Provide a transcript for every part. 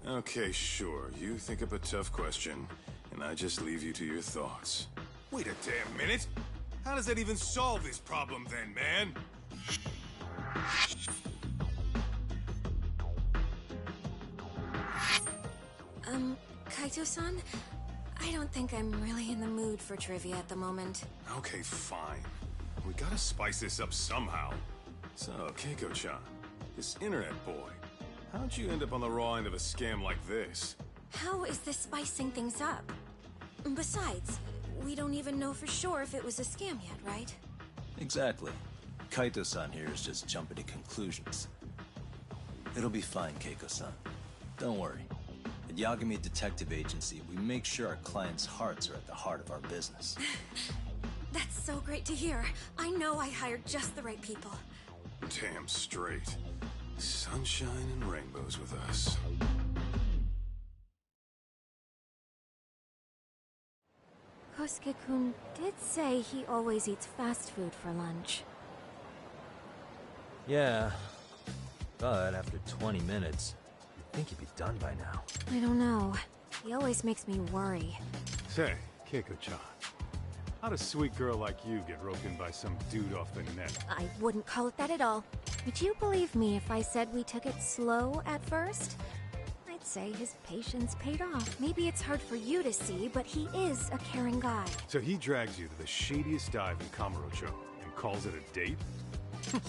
Okay, sure. You think up a tough question, and I just leave you to your thoughts. Wait a damn minute! How does that even solve this problem then, man? Kaito-san? I don't think I'm really in the mood for trivia at the moment. Okay, fine. We gotta spice this up somehow. So, Keiko-chan, this internet boy, how'd you end up on the raw end of a scam like this? How is this spicing things up? Besides, we don't even know for sure if it was a scam yet, right? Exactly. Kaito-san here is just jumping to conclusions. It'll be fine, Keiko-san. Don't worry. At Yagami Detective Agency, we make sure our clients' hearts are at the heart of our business. That's so great to hear. I know I hired just the right people. Damn straight. Sunshine and rainbows with us. Kosuke-kun did say he always eats fast food for lunch. Yeah, but after 20 minutes, you'd think he'd be done by now. I don't know. He always makes me worry. Say, Keiko-chan, how'd a sweet girl like you get roped in by some dude off the net? I wouldn't call it that at all. Would you believe me if I said we took it slow at first? I'd say his patience paid off. Maybe it's hard for you to see, but he is a caring guy. So he drags you to the shadiest dive in Kamurocho and calls it a date?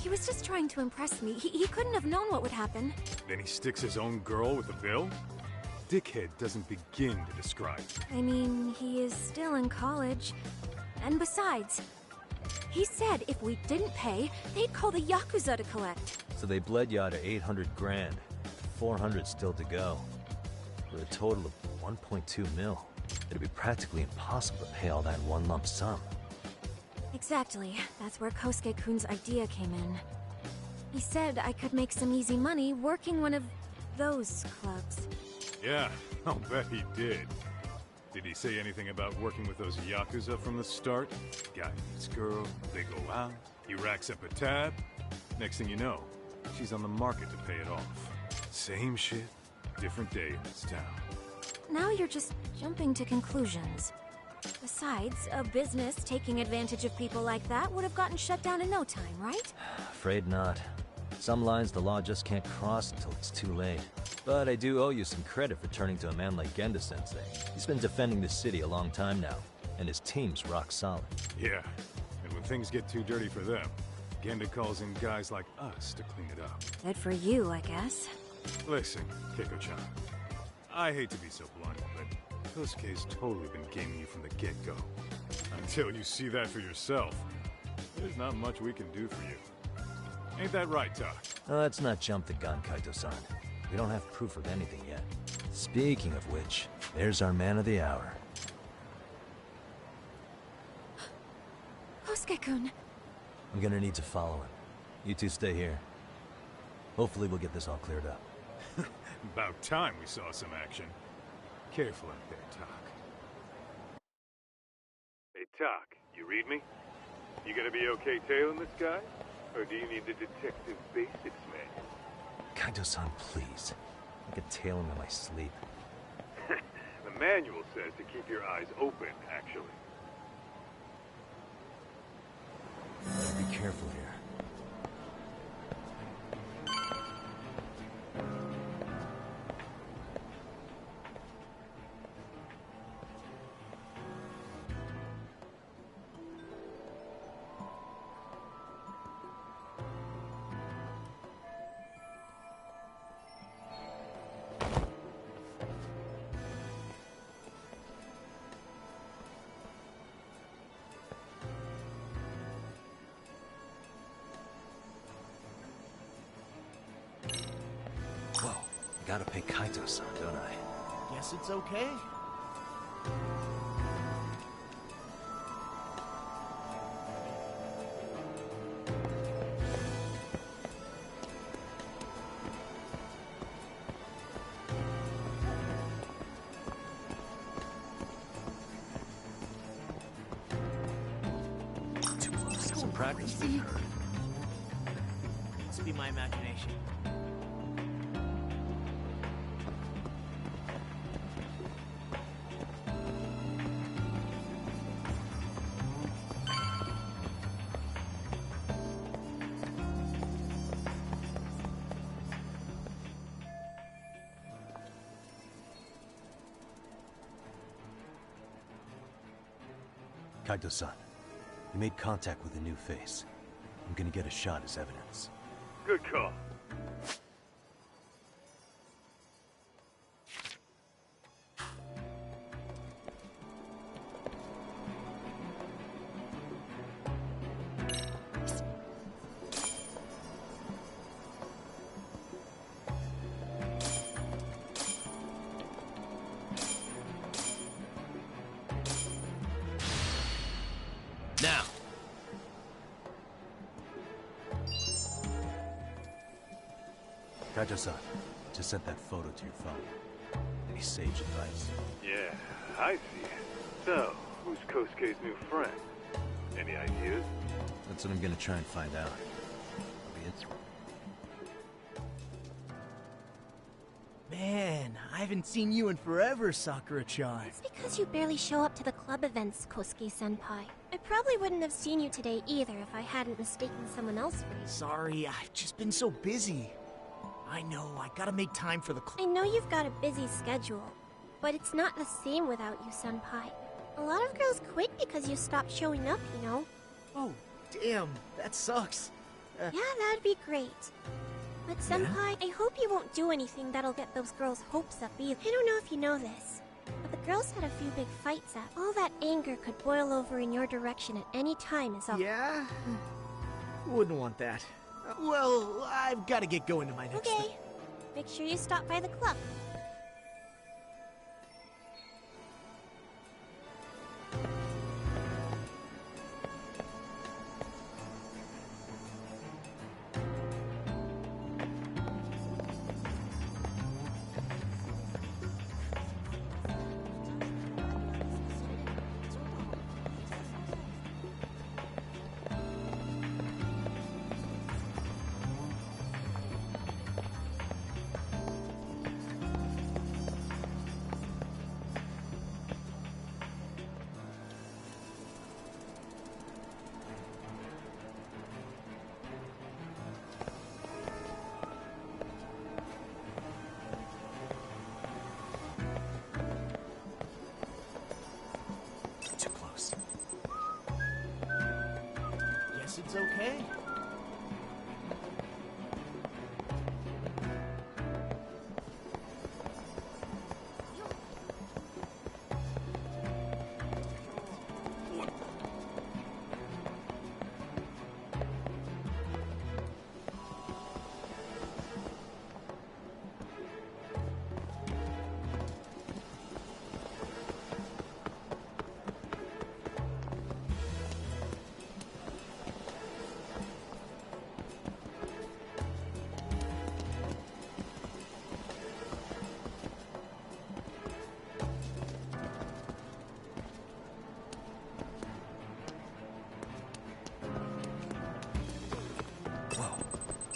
He was just trying to impress me. He couldn't have known what would happen. Then he sticks his own girl with the bill? Dickhead doesn't begin to describe. I mean, he is still in college. And besides, he said if we didn't pay, they'd call the Yakuza to collect. So they bled you out of 800 grand. 400 still to go. For a total of 1.2 mil. It'd be practically impossible to pay all that in one lump sum. Exactly. That's where Kosuke-kun's idea came in. He said I could make some easy money working one of those clubs. Yeah, I'll bet he did. Did he say anything about working with those Yakuza from the start? Guy meets girl, they go out, he racks up a tab. Next thing you know, she's on the market to pay it off. Same shit, different day in this town. Now you're just jumping to conclusions. Besides, a business taking advantage of people like that would have gotten shut down in no time, right? Afraid not. Some lines the law just can't cross until it's too late. But I do owe you some credit for turning to a man like Genda-sensei. He's been defending the city a long time now, and his team's rock solid. Yeah, and when things get too dirty for them, Genda calls in guys like us to clean it up. Good for you, I guess. Listen, Keiko-chan, I hate to be so blunt, but Kosuke's totally been gaming you from the get-go. Until you see that for yourself, there's not much we can do for you. Ain't that right, Tak? Let's not jump the gun, Kaito-san. We don't have proof of anything yet. Speaking of which, there's our man of the hour. Kosuke-kun. I'm gonna need to follow him. You two stay here. Hopefully we'll get this all cleared up. About time we saw some action. Careful out there, Tak. Hey, Tak, you read me? You gonna be okay tailing this guy? Or do you need the detective basics manual? Kaito-san, please. I could tail him in my sleep. The manual says to keep your eyes open, actually. Be careful here. Whoa, I gotta pay Kaito-san, don't I? Guess it's okay. Too close to some practice. Must be my imagination. Kaito-san, you made contact with a new face. I'm gonna get a shot as evidence. Good call. Now! Kaito-san, just sent that photo to your phone. Any sage advice? Yeah, I see it. So, who's Kosuke's new friend? Any ideas? That's what I'm gonna try and find out. I'll be in... Man, I haven't seen you in forever, Sakura-chan. It's because you barely show up to the club events, Kosuke-senpai. I probably wouldn't have seen you today either if I hadn't mistaken someone else for you. Sorry, I've just been so busy. I know, I gotta make time for the I know you've got a busy schedule, but it's not the same without you, senpai. A lot of girls quit because you stopped showing up, you know? Oh, damn, that sucks. Yeah, that'd be great. But senpai, I hope you won't do anything that'll get those girls' hopes up either. I don't know if you know this, but the girls had a few big fights up. All that anger could boil over in your direction at any time is all. Yeah? Wouldn't want that. Well, I've gotta get going to my next... Okay. Make sure you stop by the club. Too close. Guess it's okay.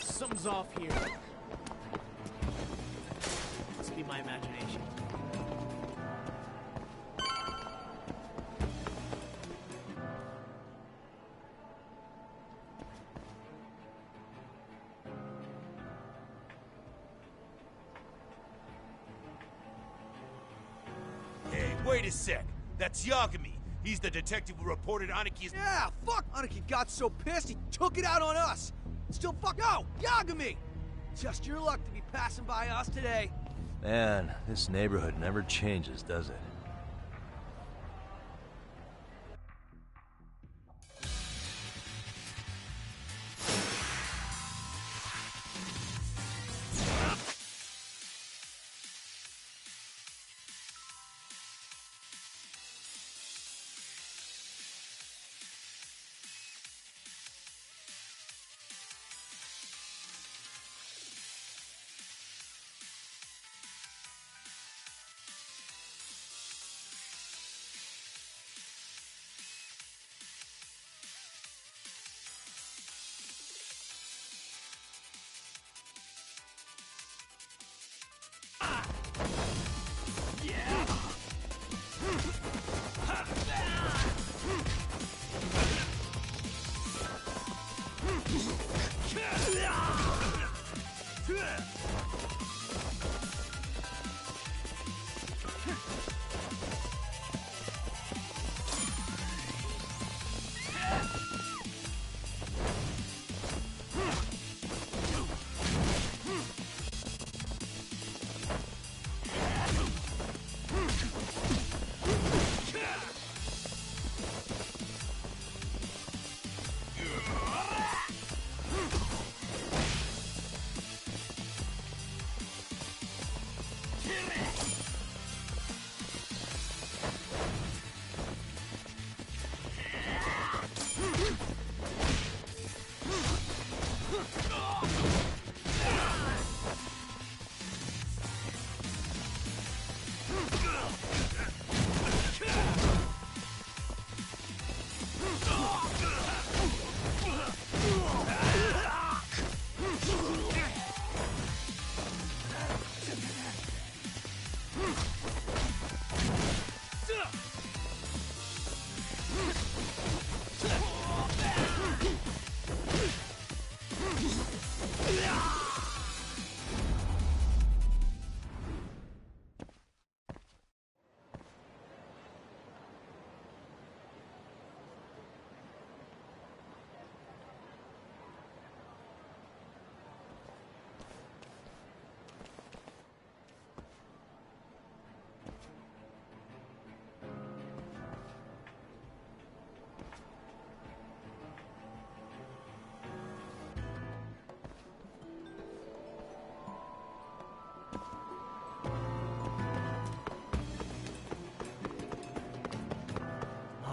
Something's off here. Must be my imagination. Hey, wait a sec. That's Yagami. He's the detective who reported Anaki's... Yeah, fuck! Aniki got so pissed he took it out on us! Still fuck... No! Yagami! Just your luck to be passing by us today. Man, this neighborhood never changes, does it?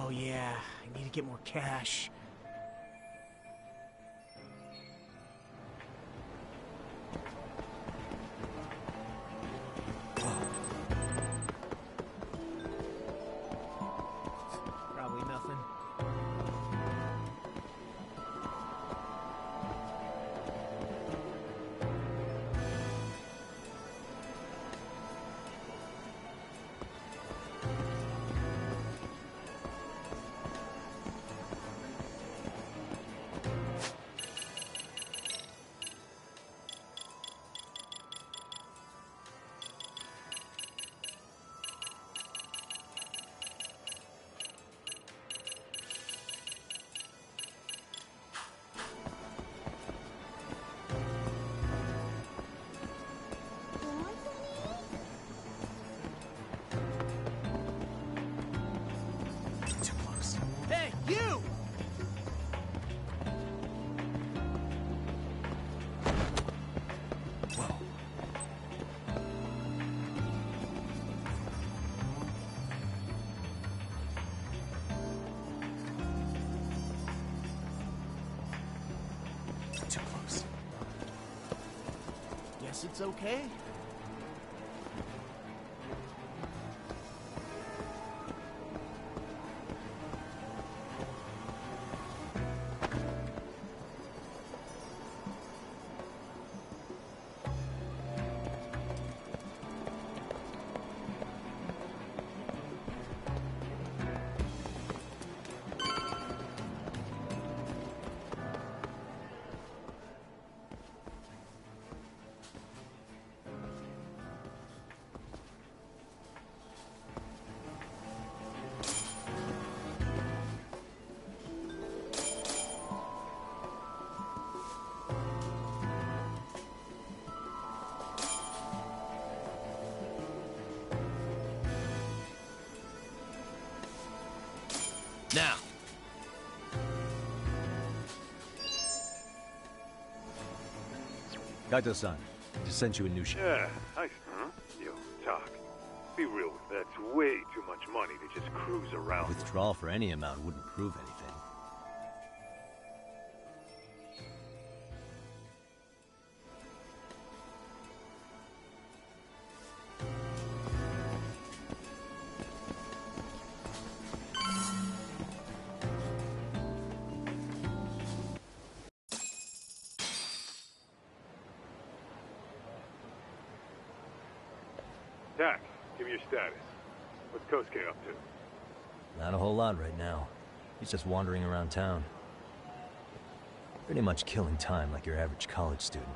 Oh yeah, I need to get more cash. Probably nothing. Too close. Hey, you! Whoa. Too close. Guess it's okay. Now. Kaito-san, just sent you a new ship. Yeah, Yo, Talk. Be real, that's way too much money to just cruise around. Withdrawal for any amount wouldn't prove anything. Tak, give me your status. What's Kosuke up to? Not a whole lot right now. He's just wandering around town. Pretty much killing time like your average college student.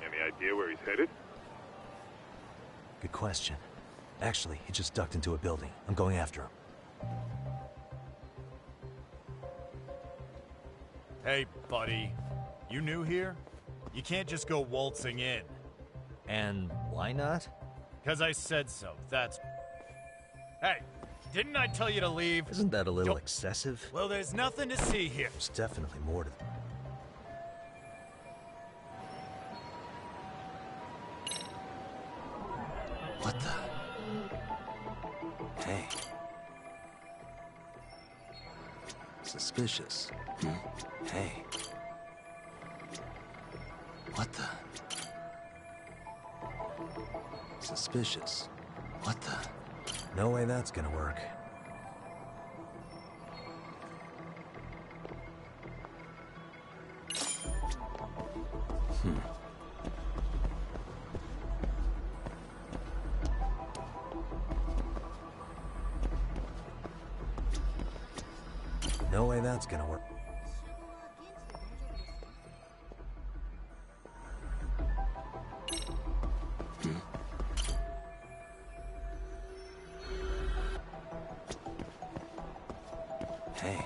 Any idea where he's headed? Good question. Actually, he just ducked into a building. I'm going after him. Hey, buddy. You new here? You can't just go waltzing in. And why not? 'Cause I said so, that's... Hey, didn't I tell you to leave? Isn't that a little excessive? Well, there's nothing to see here. There's definitely more to them. What the? Hey. Suspicious. Hey. What the? Suspicious. What the? No way that's gonna work. No way that's gonna work. Hey.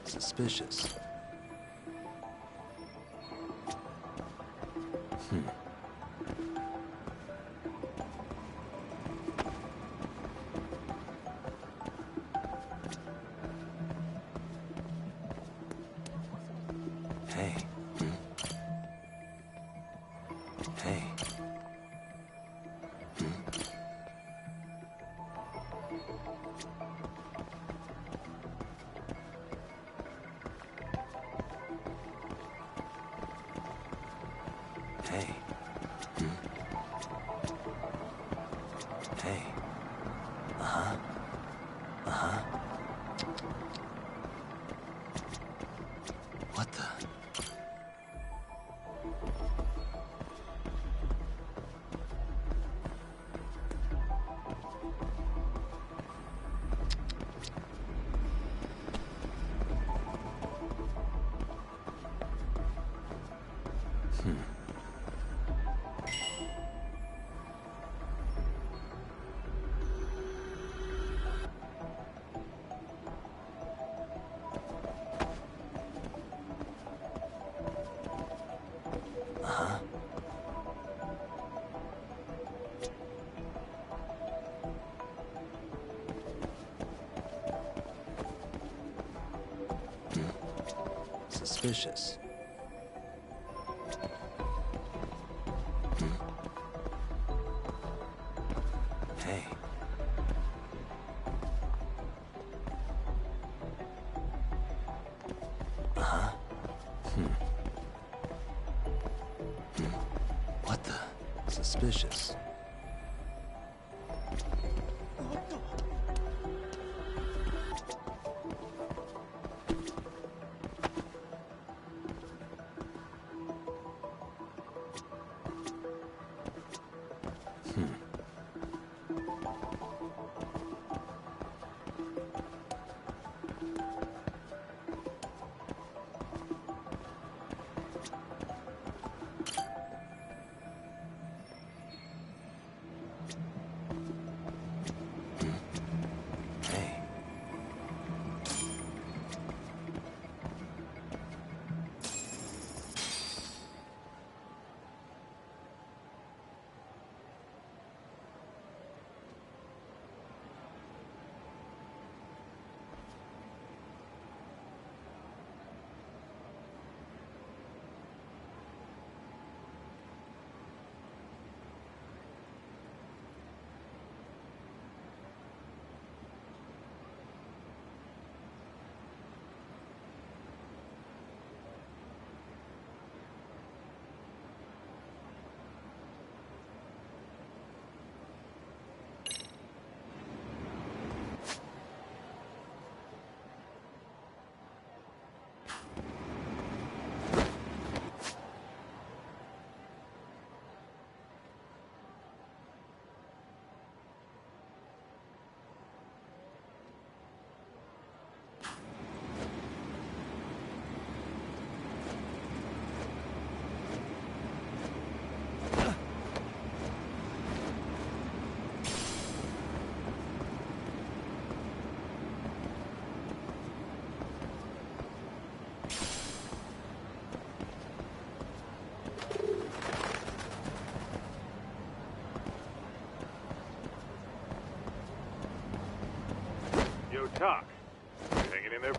Suspicious. Hey. Hey. Hey. Hey. What the? Suspicious. Hey. What the? Suspicious.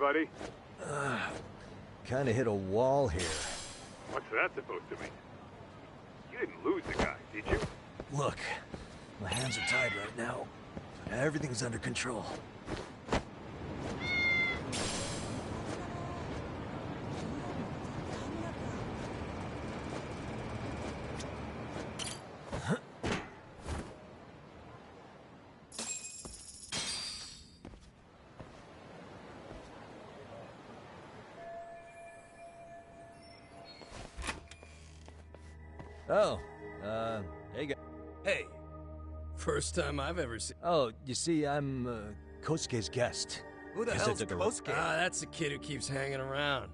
buddy? Kinda hit a wall here. What's that supposed to mean? You didn't lose the guy, did you? Look, my hands are tied right now. But everything's under control. Oh, hey guys. Hey, first time I've ever seen. Oh, you see, I'm, Kosuke's guest. Who the Guess I hell's took a- Kosuke? Ah, that's the kid who keeps hanging around.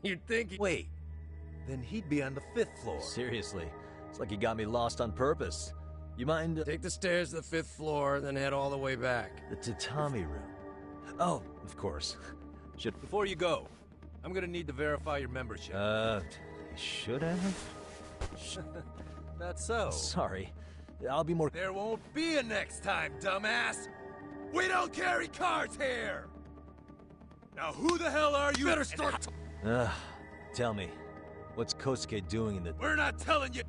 You'd think. Wait, then he'd be on the 5th floor. Seriously, it's like you got me lost on purpose. You mind, Take the stairs to the 5th floor, then head all the way back. the tatami room? Oh, of course. Should, Before you go, I'm gonna need to verify your membership. should have? That's so. Sorry. I'll be more... There won't be a next time, dumbass! We don't carry cards here! Now who the hell are you? Better start. Tell me, what's Kosuke doing in the... We're not telling you.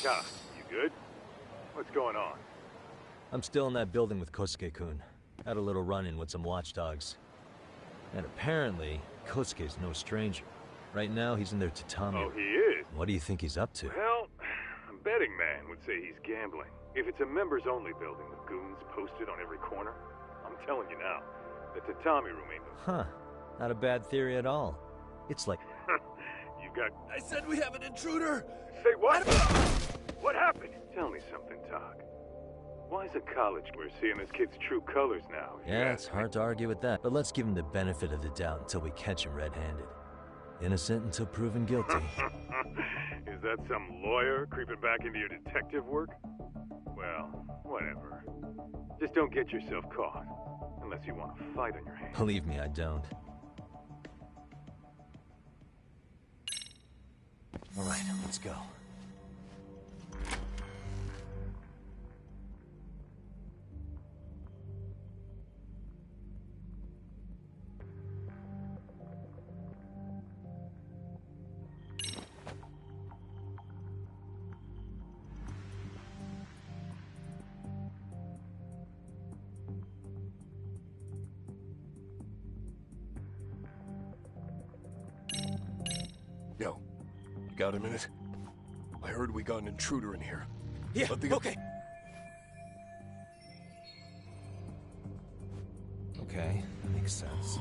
Doc, you good? What's going on? I'm still in that building with Kosuke-kun. Had a little run-in with some watchdogs. And apparently, Kosuke's no stranger. Right now, he's in their tatami. Oh, he is? What do you think he's up to? Well, a betting man would say he's gambling. If it's a members-only building with goons posted on every corner, I'm telling you now, the tatami room ain't no... Huh. Not a bad theory at all. It's like... You got... I said we have an intruder! Say what? What happened? Tell me something, Tog. Why is a college we're seeing this kid's true colors now? Yeah, it's hard to argue with that. But let's give him the benefit of the doubt until we catch him red-handed. Innocent until proven guilty. Is that some lawyer creeping back into your detective work? Well, whatever. Just don't get yourself caught. Unless you want a fight on your hands. Believe me, I don't. All right, let's go. got a minute? I heard we got an intruder in here. Yeah, okay. Okay, makes sense.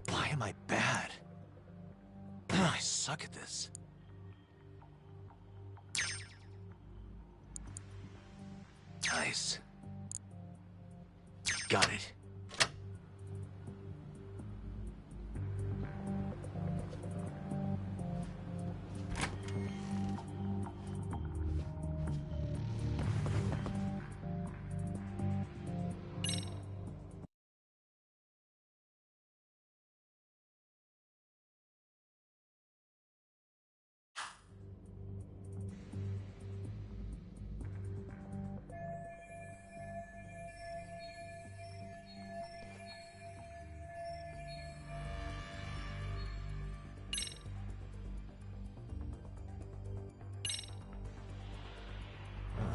Why am I bad? I suck at this. Nice. Got it.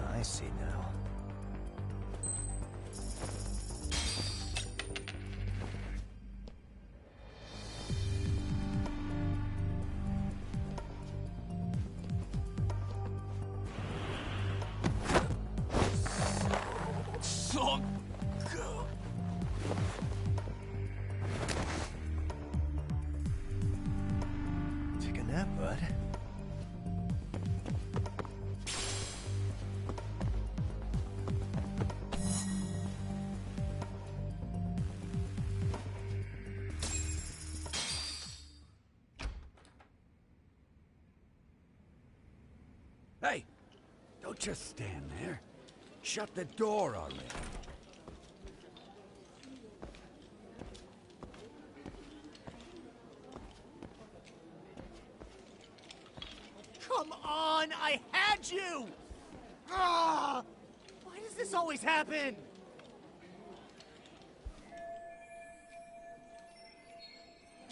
I see now. Take a nap, bud. Hey, don't just stand there. Shut the door already. Come on, I had you! Ah! Why does this always happen?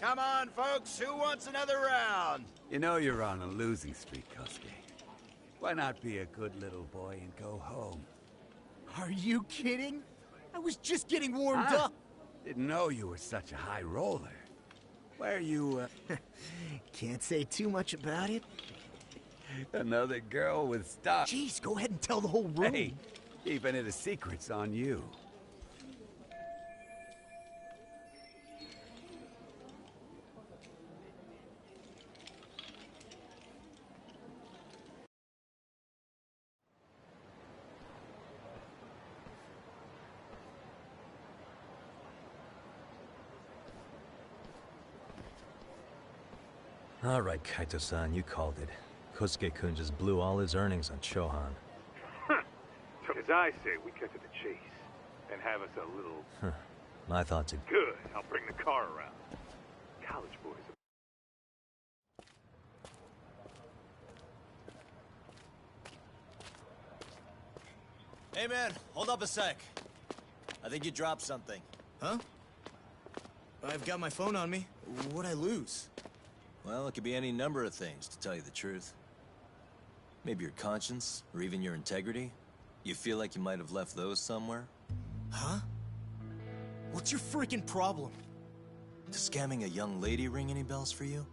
Come on, folks, who wants another round? You know you're on a losing streak, Kosuke. Why not be a good little boy and go home? Are you kidding? I was just getting warmed up. Didn't know you were such a high roller. Where you, Can't say too much about it. Another girl with stuff. Jeez, go ahead and tell the whole room. Hey, even if the secret's on you. All right, Kaito-san, you called it. Kosuke-kun just blew all his earnings on Chohan. As I say, we cut to the chase and have us a little... My thoughts are... Good. I'll bring the car around. College boys. Hey man, hold up a sec. I think you dropped something. Huh? I've got my phone on me. What'd I lose? Well, it could be any number of things, to tell you the truth. Maybe your conscience, or even your integrity. You feel like you might have left those somewhere? Huh? What's your freaking problem? Does scamming a young lady ring any bells for you?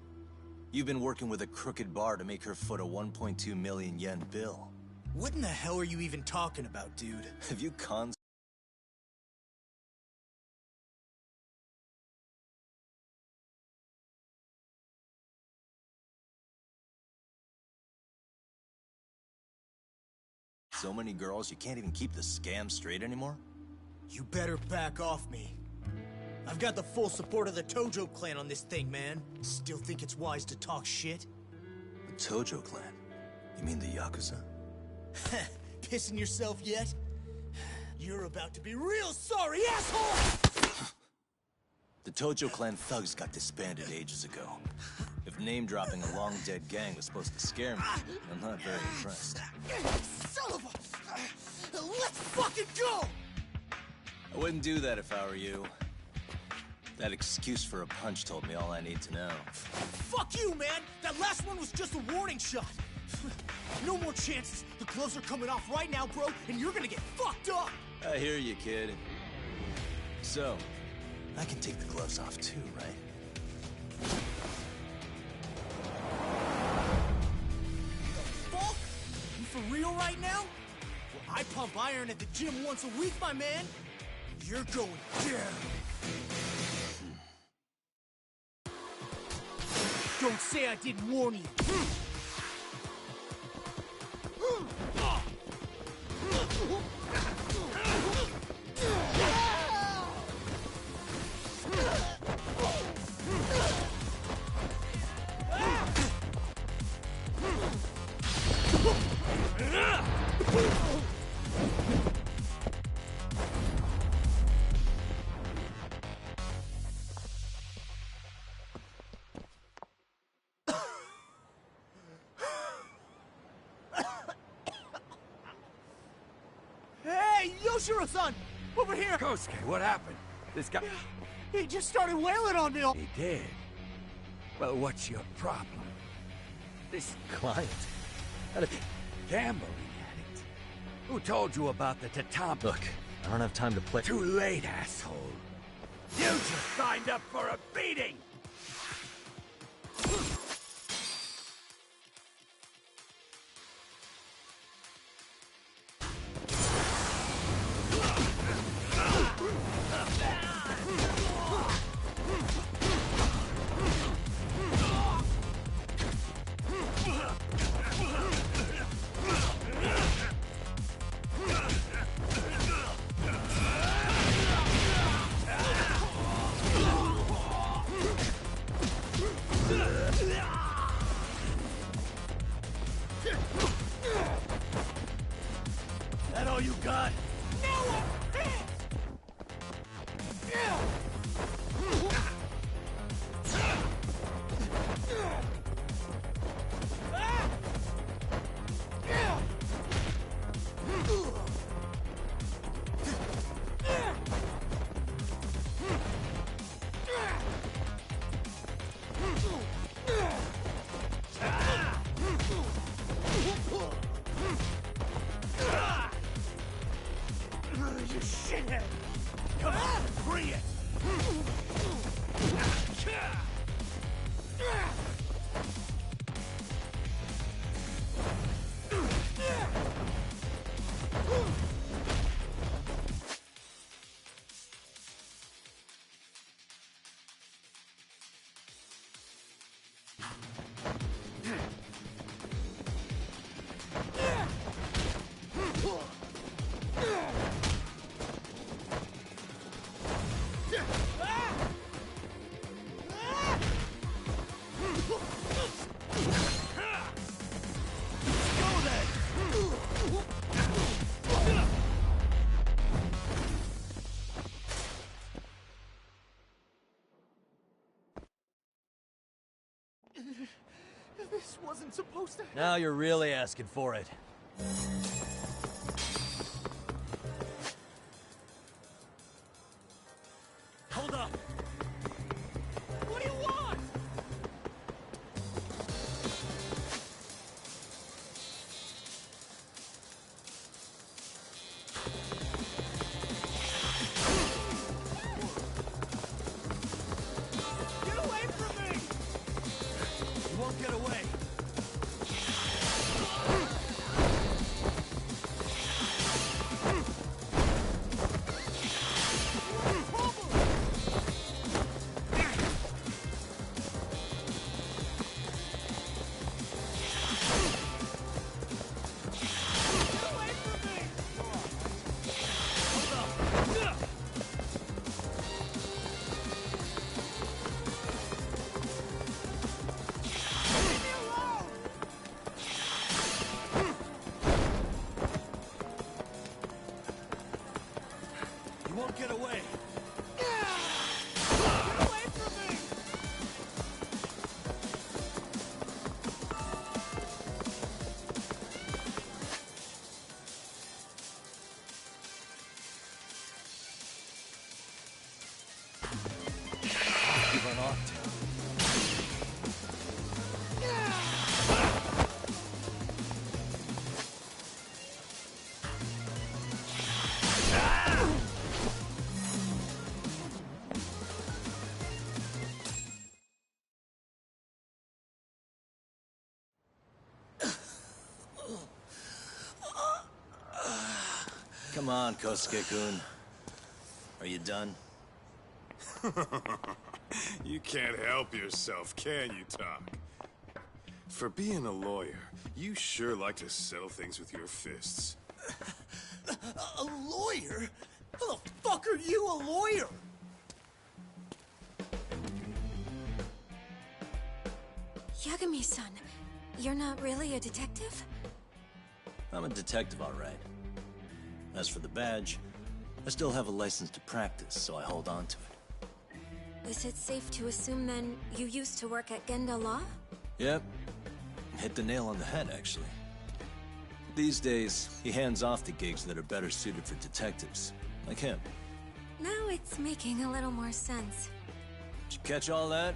You've been working with a crooked bar to make her foot a 1.2 million yen bill. What in the hell are you even talking about, dude? Have you cons? So many girls, you can't even keep the scam straight anymore? You better back off me. I've got the full support of the Tojo clan on this thing, man. Still think it's wise to talk shit? The Tojo clan? You mean the Yakuza? Pissing yourself yet? You're about to be real sorry, asshole! The Tojo clan thugs got disbanded ages ago. If name-dropping a long-dead gang was supposed to scare me, I'm not very impressed. Son of a... Let's fucking go! I wouldn't do that if I were you. That excuse for a punch told me all I need to know. Fuck you, man! That last one was just a warning shot! No more chances! The gloves are coming off right now, bro, and you're gonna get fucked up! I hear you, kid. So, I can take the gloves off too, right? Fuck? You for real right now? Well, I pump iron at the gym once a week, my man. You're going down. Don't say I didn't warn you. Hey, Yoshiro-san! Over here! Kosuke, what happened? This guy... He just started wailing on me. He did? Well, what's your problem? This client? Not a gambling addict. Who told you about the Tatampa? Look, I don't have time to play... Too late, asshole. You just signed up for a beating! That all you got? No, I'm pissed! You shithead! Come on, bring it! This wasn't supposed to happen. Now you're really asking for it. Hold up. What do you want? get away! Get away from me! You run off to. Come on, Kosuke-kun. Are you done? You can't help yourself, can you, Talk? For being a lawyer, you sure like to settle things with your fists. A lawyer? How the fuck are you a lawyer? Yagami-san, you're not really a detective? I'm a detective, all right. As for the badge, I still have a license to practice, so I hold on to it. Is it safe to assume, then, you used to work at Genda Law? Yep. Hit the nail on the head, actually. These days, he hands off to gigs that are better suited for detectives, like him. Now it's making a little more sense. Did you catch all that,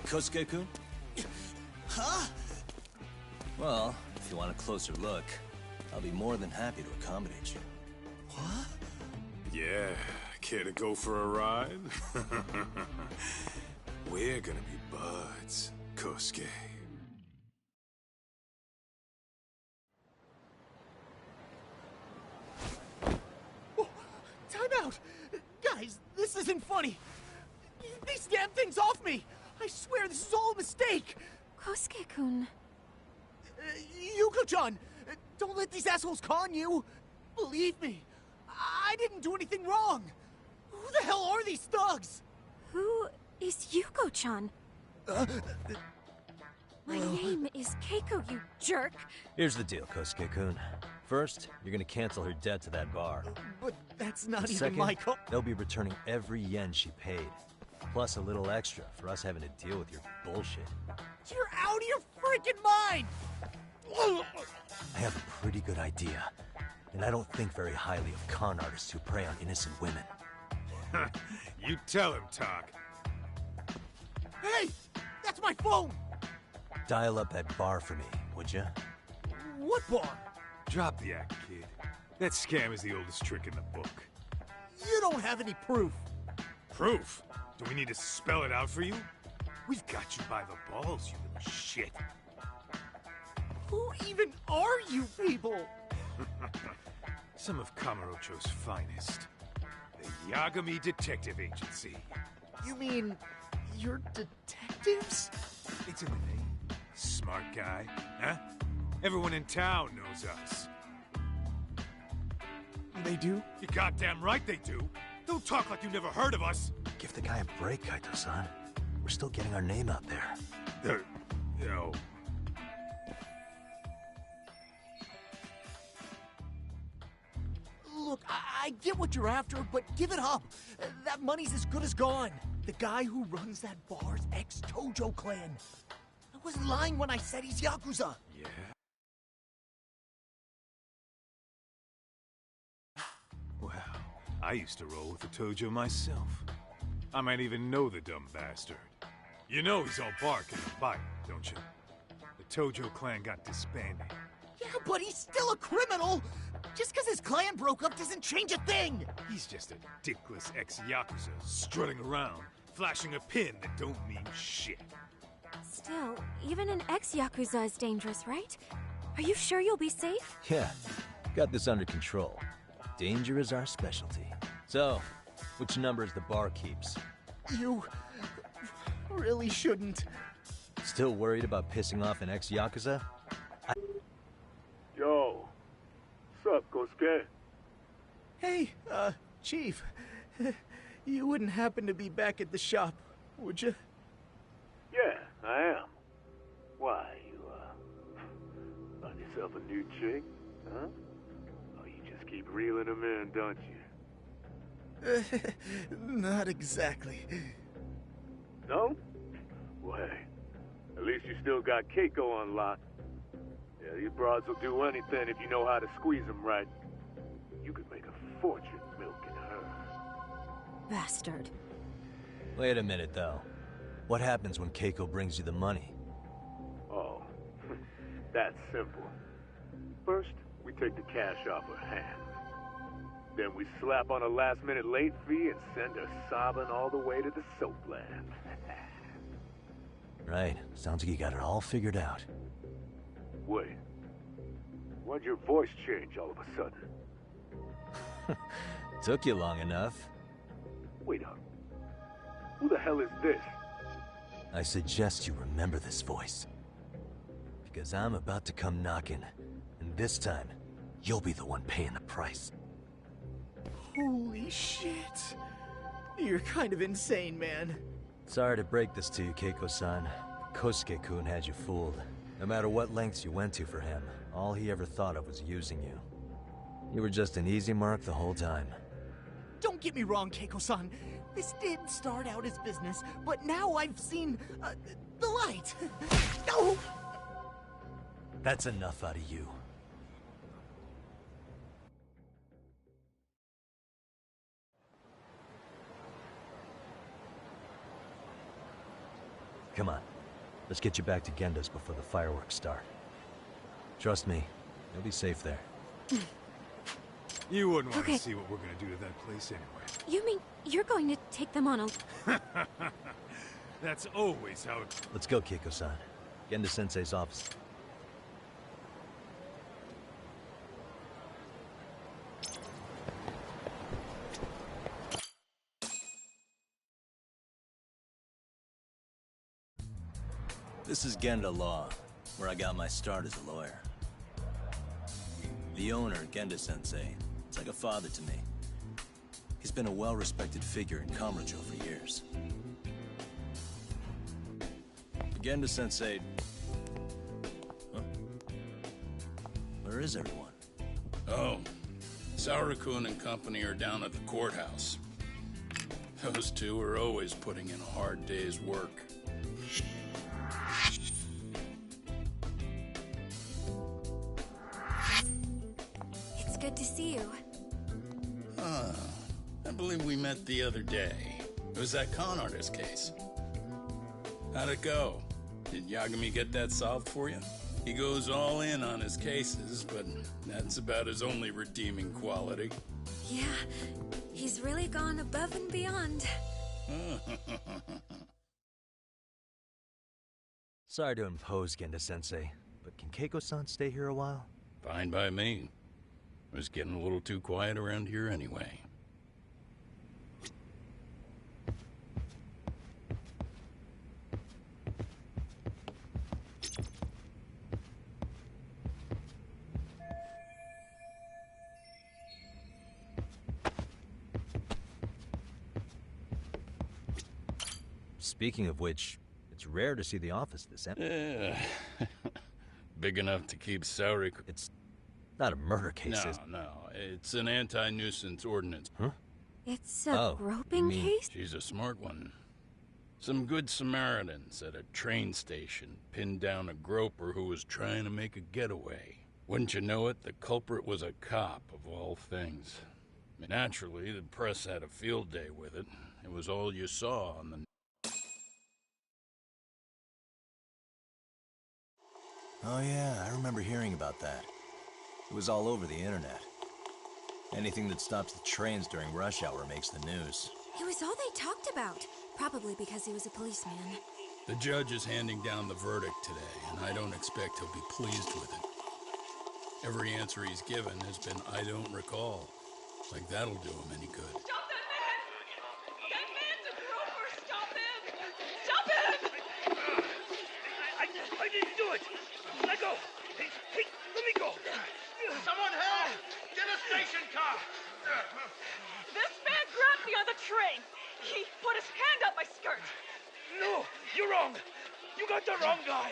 Kosuke-kun? Huh? Well, if you want a closer look, I'll be more than happy to accommodate you. What? Yeah, care to go for a ride? We're gonna be buds, Kosuke. Oh, time out! Guys, this isn't funny! These damn things off me! I swear this is all a mistake! Kosuke-kun... Yuko-chan! Don't let these assholes con you! Believe me, I didn't do anything wrong! Who the hell are these thugs? Who is Yuko-chan? My name is Keiko, you jerk! Here's the deal, Kosuke-kun. First, you're gonna cancel her debt to that bar. But that's not even Second, my call. they'll be returning every yen she paid. Plus a little extra for us having to deal with your bullshit. You're out of your freaking mind! I have a pretty good idea. And I don't think very highly of con artists who prey on innocent women. You tell him, Talk. Hey! That's my phone! Dial up that bar for me, would ya? What bar? Drop the act, kid. That scam is the oldest trick in the book. You don't have any proof. Proof? Do we need to spell it out for you? We've got you by the balls, you little shit. Who even are you people? Some of Kamurocho's finest. The Yagami Detective Agency. You mean, you're detectives? It's in the name. Smart guy, huh? Everyone in town knows us. They do? You're goddamn right they do. Don't talk like you never heard of us. Give the guy a break, Kaito-san. We're still getting our name out there. No. Look, I get what you're after, but give it up. That money's as good as gone. The guy who runs that bar's ex-Tojo clan. I wasn't lying when I said he's Yakuza. Yeah? Well, I used to roll with the Tojo myself. I might even know the dumb bastard. You know he's all bark and a bite, don't you? The Tojo clan got disbanded. Yeah, but he's still a criminal! Just because his clan broke up doesn't change a thing! He's just a dickless ex-Yakuza strutting around, flashing a pin that don't mean shit. Still, even an ex-Yakuza is dangerous, right? Are you sure you'll be safe? Yeah, got this under control. Danger is our specialty. So, which numbers the bar keeps? You really shouldn't. Still worried about pissing off an ex-Yakuza? Yo, what's up, Kosuke? Hey, Chief. You wouldn't happen to be back at the shop, would you? Yeah, I am. Why, you, found yourself a new chick, huh? Oh, you just keep reeling them in, don't you? Not exactly. No? Well, hey, at least you still got Keiko on lock. Yeah, these broads will do anything if you know how to squeeze them right. You could make a fortune milking her. Bastard. Wait a minute, though. What happens when Keiko brings you the money? Oh, that's simple. First, we take the cash off her hand. Then we slap on a last-minute late fee and send her sobbing all the way to the soapland. Right. Sounds like you got it all figured out. Wait. Why'd your voice change all of a sudden? Took you long enough. Wait up. Who the hell is this? I suggest you remember this voice. Because I'm about to come knocking, and this time, you'll be the one paying the price. Holy shit. You're kind of insane, man. Sorry to break this to you, Keiko-san. Kosuke-kun had you fooled. No matter what lengths you went to for him, all he ever thought of was using you. You were just an easy mark the whole time. Don't get me wrong, Keiko-san. This did start out as business, but now I've seen the light. No! That's enough out of you. Come on. Let's get you back to Genda's before the fireworks start. Trust me, you'll be safe there. You wouldn't want to see what we're gonna do to that place anyway. You mean you're going to take them on a... That's always how it... Let's go, Keiko-san. Genda-sensei's office. This is Genda Law, where I got my start as a lawyer. The owner, Genda-sensei, is like a father to me. He's been a well-respected figure in Kamurocho for years. Genda-sensei... Huh? Where is everyone? Oh, Saura-kun and company are down at the courthouse. Those two are always putting in a hard day's work. It's good to see you. I believe we met the other day. It was that con artist case. How'd it go? Did Yagami get that solved for you? He goes all in on his cases, but that's about his only redeeming quality. Yeah, he's really gone above and beyond. Sorry to impose, Genda-sensei, but can Keiko-san stay here a while? Fine by me. It was getting a little too quiet around here anyway. Speaking of which, it's rare to see the office this empty. Yeah. Big enough to keep Sauri... It's not a murder case, is it? No. It's an anti-nuisance ordinance. Huh? It's a groping case? She's a smart one. Some good Samaritans at a train station pinned down a groper who was trying to make a getaway. Wouldn't you know it, the culprit was a cop, of all things. Naturally, the press had a field day with it. It was all you saw on the... Oh yeah, I remember hearing about that. It was all over the internet. Anything that stops the trains during rush hour makes the news. It was all they talked about. Probably because he was a policeman. The judge is handing down the verdict today, and I don't expect he'll be pleased with it. Every answer he's given has been, I don't recall. Like that'll do him any good. Stop that man! That man's a groper! Stop him! Stop him! I didn't do it! Let go! Hey, let me go! Someone help! Get a station car! This man grabbed me on the train! He put his hand up my skirt! No! You're wrong! You got the wrong guy!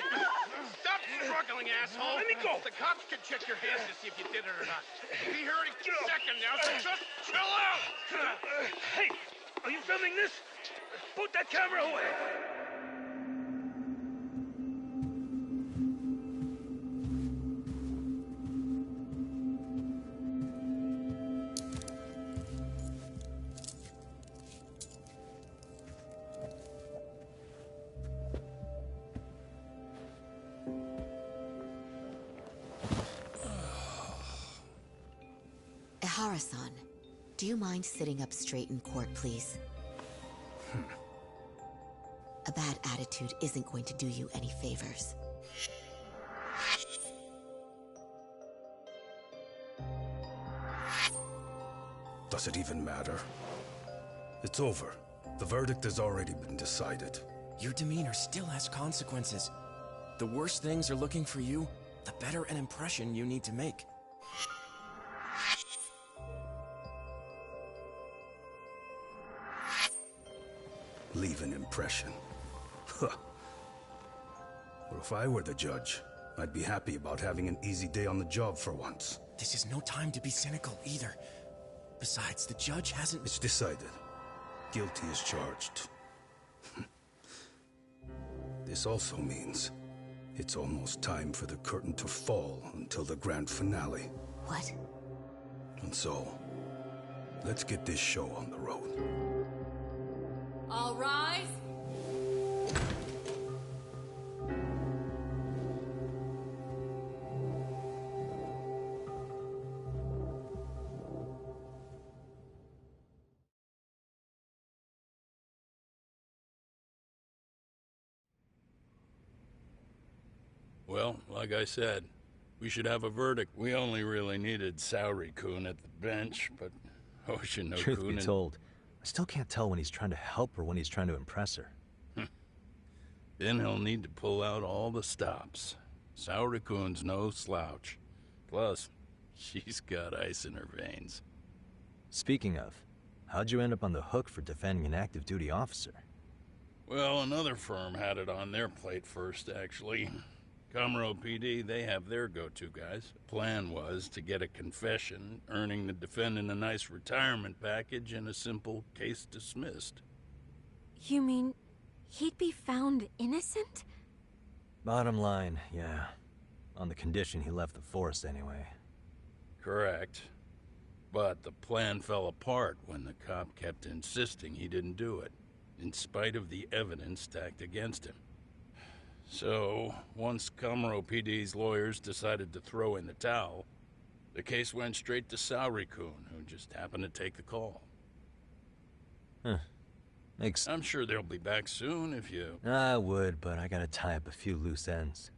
Stop struggling, asshole. Let me go. The cops can check your hands to see if you did it or not. We'll be here any second now, so just chill out. Hey, are you filming this? Put that camera away. Ehara-san, do you mind sitting up straight in court, please? A bad attitude isn't going to do you any favors. Does it even matter? It's over. The verdict has already been decided. Your demeanor still has consequences. The worse things are looking for you, the better an impression you need to make. Leave an impression. Huh. Well, if I were the judge, I'd be happy about having an easy day on the job for once. This is no time to be cynical either. Besides, the judge hasn't... It's decided. Guilty is charged. This also means it's almost time for the curtain to fall until the grand finale. What? And so, let's get this show on the road. All rise. Well, like I said, we should have a verdict. We only really needed Saori-kun at the bench, but Hoshino-kun... Truth be told, I still can't tell when he's trying to help or when he's trying to impress her. Then he'll need to pull out all the stops. Saori-kun's no slouch. Plus, she's got ice in her veins. Speaking of, how'd you end up on the hook for defending an active duty officer? Well, another firm had it on their plate first, actually. Kamuro PD, they have their go-to guys. Plan was to get a confession, earning the defendant a nice retirement package and a simple case dismissed. You mean he'd be found innocent? Bottom line, yeah. On the condition he left the force anyway. Correct. But the plan fell apart when the cop kept insisting he didn't do it, in spite of the evidence stacked against him. So, once Kamuro PD's lawyers decided to throw in the towel, the case went straight to Saori-kun, who just happened to take the call. Huh. I'm sure they'll be back soon if you... I would, but I gotta tie up a few loose ends.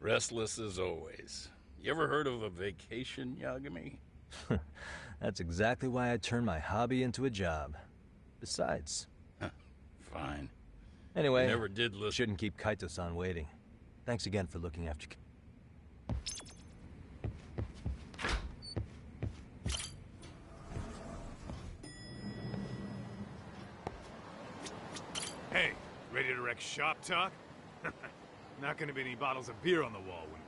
Restless as always. You ever heard of a vacation, Yagami? That's exactly why I turned my hobby into a job. Besides... Fine. Anyway, you never did listen. Shouldn't keep Kaito-san waiting. Thanks again for looking after... Hey, ready to wreck shop talk? Not gonna be any bottles of beer on the wall when...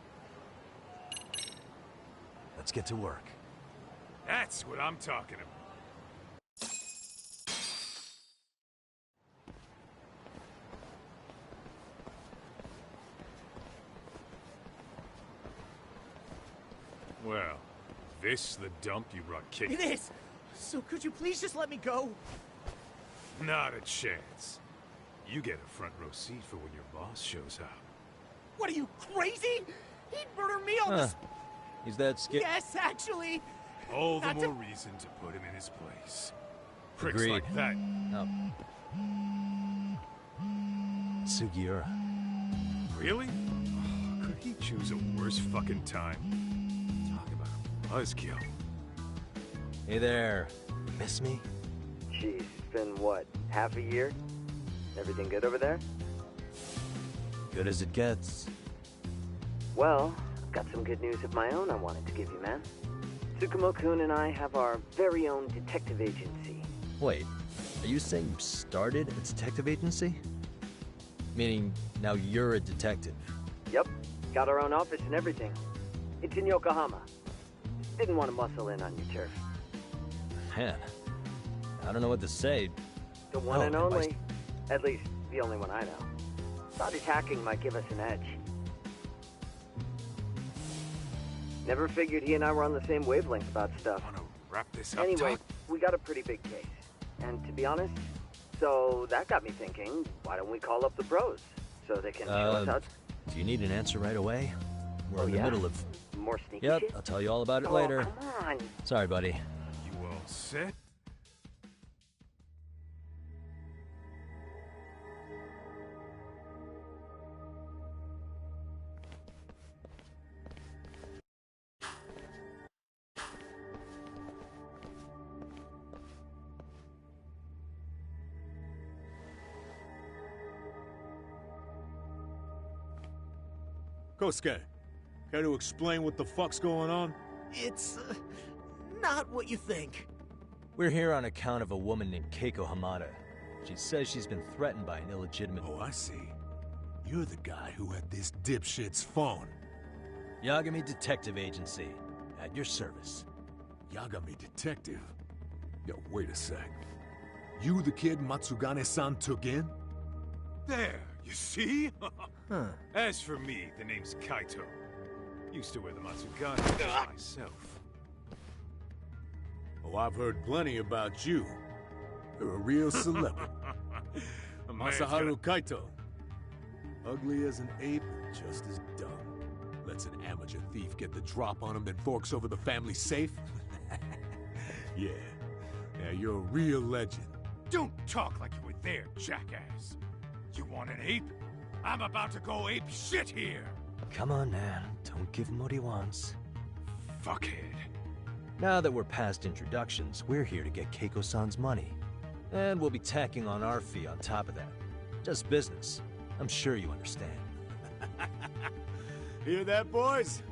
Let's get to work. That's what I'm talking about. Well, this the dump you brought kicking? It is! So could you please just let me go? Not a chance. You get a front row seat for when your boss shows up. What are you, crazy? He'd murder me on this... He's that scared? Yes, actually! All the more reason to put him in his place. Pricks Agreed. like that. No. Sugiura. Really? Oh, could he choose a worse fucking time? Talk about a buzzkill. Hey there. Miss me? Jeez, it's been what, half a year? Everything good over there? Good as it gets. Well, I've got some good news of my own I wanted to give you, man. Tsukumo-kun and I have our very own detective agency. Wait, are you saying you started a detective agency? Meaning, now you're a detective? Yep. Got our own office and everything. It's in Yokohama. Didn't want to muscle in on your turf. Man, I don't know what to say. The one and only. At least, the only one I know. Thought his hacking might give us an edge. Never figured he and I were on the same wavelength about stuff. Wanna wrap this up, Anyway, Doc? we got a pretty big case. And to be honest, so that got me thinking, why don't we call up the pros? So they can show us how... Do you need an answer right away? We're in the middle of... More sneaky Yep, shit? I'll tell you all about it Oh, later. come on. Sorry, buddy. You all set? Kosuke, care to explain what the fuck's going on? It's not what you think. We're here on account of a woman named Keiko Hamada. She says she's been threatened by an illegitimate... Oh, I see. You're the guy who had this dipshit's phone. Yagami Detective Agency. At your service. Yagami Detective? Yo, wait a sec. You the kid Matsugane-san took in? There, you see? Huh. As for me, the name's Kaito. Used to wear the Matsugane myself. Oh, I've heard plenty about you. You're a real celebrity. Masaharu Kaito. Ugly as an ape, just as dumb. Lets an amateur thief get the drop on him, then forks over the family safe? Yeah, you're a real legend. Don't talk like you were there, jackass. You want an ape? I'm about to go ape shit here. Come on, man. Don't give him what he wants. Fuckhead. Now that we're past introductions, we're here to get Keiko-san's money. And we'll be tacking on our fee on top of that. Just business. I'm sure you understand. Hear that, boys?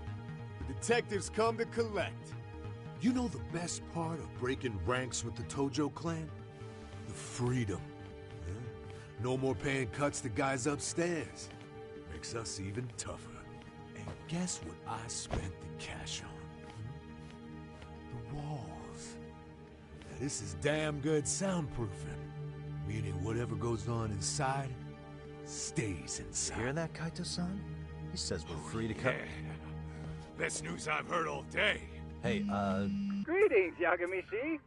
The detectives come to collect. You know the best part of breaking ranks with the Tojo clan? The freedom. Huh? No more paying cuts to guys upstairs. Makes us even tougher. And guess what I spent the cash on? The walls. Now, this is damn good soundproofing. Meaning whatever goes on inside, stays inside. You hear that, Kaito-san? He says we're free to cut... Best news I've heard all day. Hey, Greetings, Yagami-shi.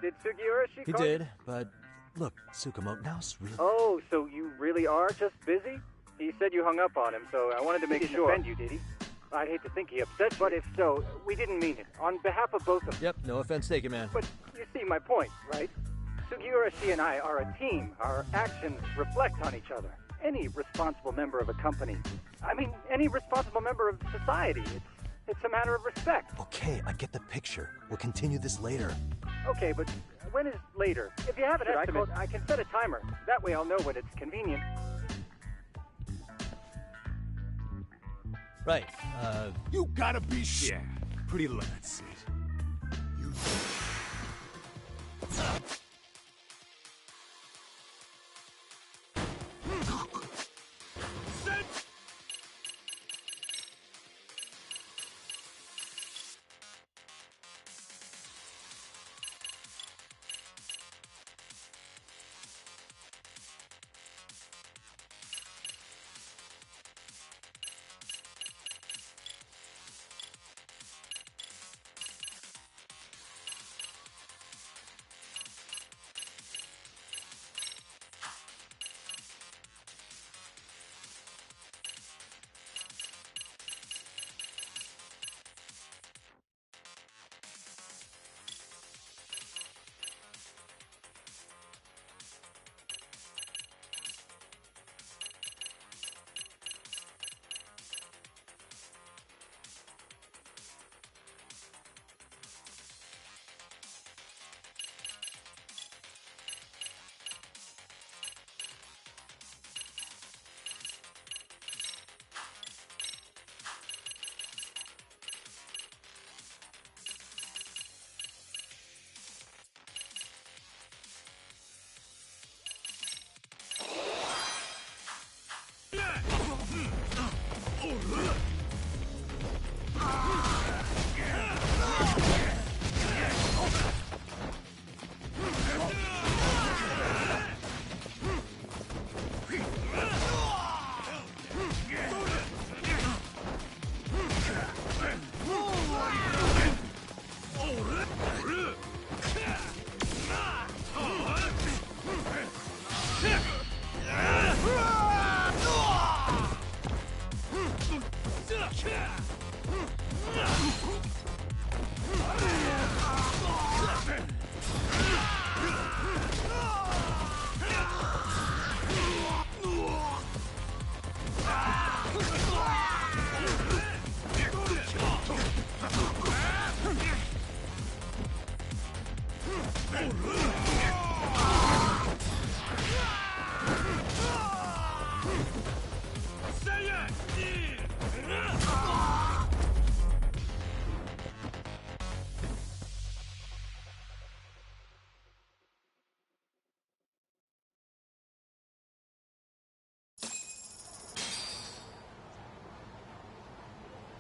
Did Sugiura-shi He call did, but... Look, Tsukumo, now's really... Oh, so you really are just busy? He said you hung up on him, so I wanted to make sure. He didn't offend you, did he? I'd hate to think he upset you. But if so, we didn't mean it. On behalf of both of us. Yep, no offense taken, man. But you see my point, right? Sugiura-shi and I are a team. Our actions reflect on each other. Any responsible member of a company, I mean, any responsible member of society, it's a matter of respect. Okay, I get the picture. We'll continue this later. Okay, but when is later? If you have an estimate, I can set a timer. That way I'll know when it's convenient. Right, You gotta be Yeah, pretty low. That's it. You...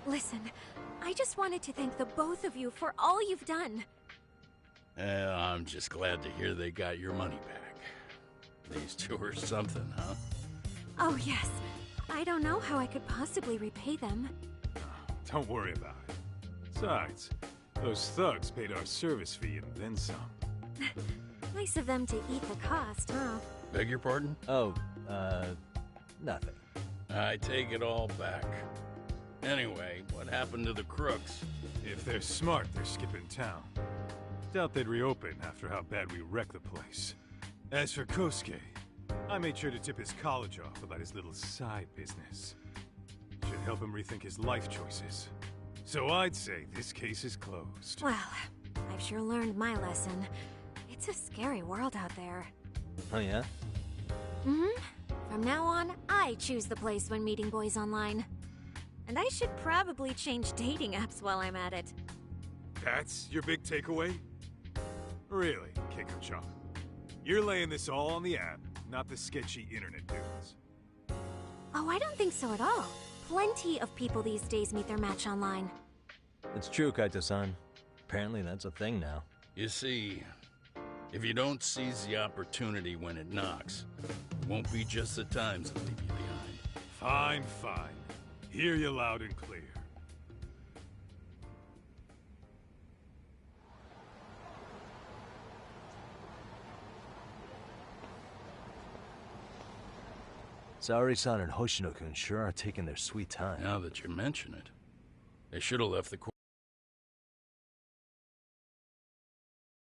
Listen, I just wanted to thank the both of you for all you've done. I'm just glad to hear they got your money back. These two are something, huh? Oh, yes. I don't know how I could possibly repay them. Don't worry about it. Besides, those thugs paid our service fee and then some. Nice of them to eat the cost, huh? Beg your pardon? Oh, nothing. I take it all back. Anyway, what happened to the crooks? If they're smart, they're skipping town. Doubt they'd reopen after how bad we wrecked the place. As for Kosuke, I made sure to tip his college off about his little side business. Should help him rethink his life choices. So I'd say this case is closed. Well, I've sure learned my lesson. It's a scary world out there. Oh, yeah? Mm-hmm. From now on, I choose the place when meeting boys online. And I should probably change dating apps while I'm at it. That's your big takeaway? Really, Keiko-chan? You're laying this all on the app, not the sketchy internet dudes. Oh, I don't think so at all. Plenty of people these days meet their match online. It's true, Kaito-san. Apparently that's a thing now. You see, if you don't seize the opportunity when it knocks, it won't be just the times that leave you behind. Fine, fine. Hear you loud and clear. Saori-san and Hoshino-kun sure are taking their sweet time. Now that you mention it, they should have left the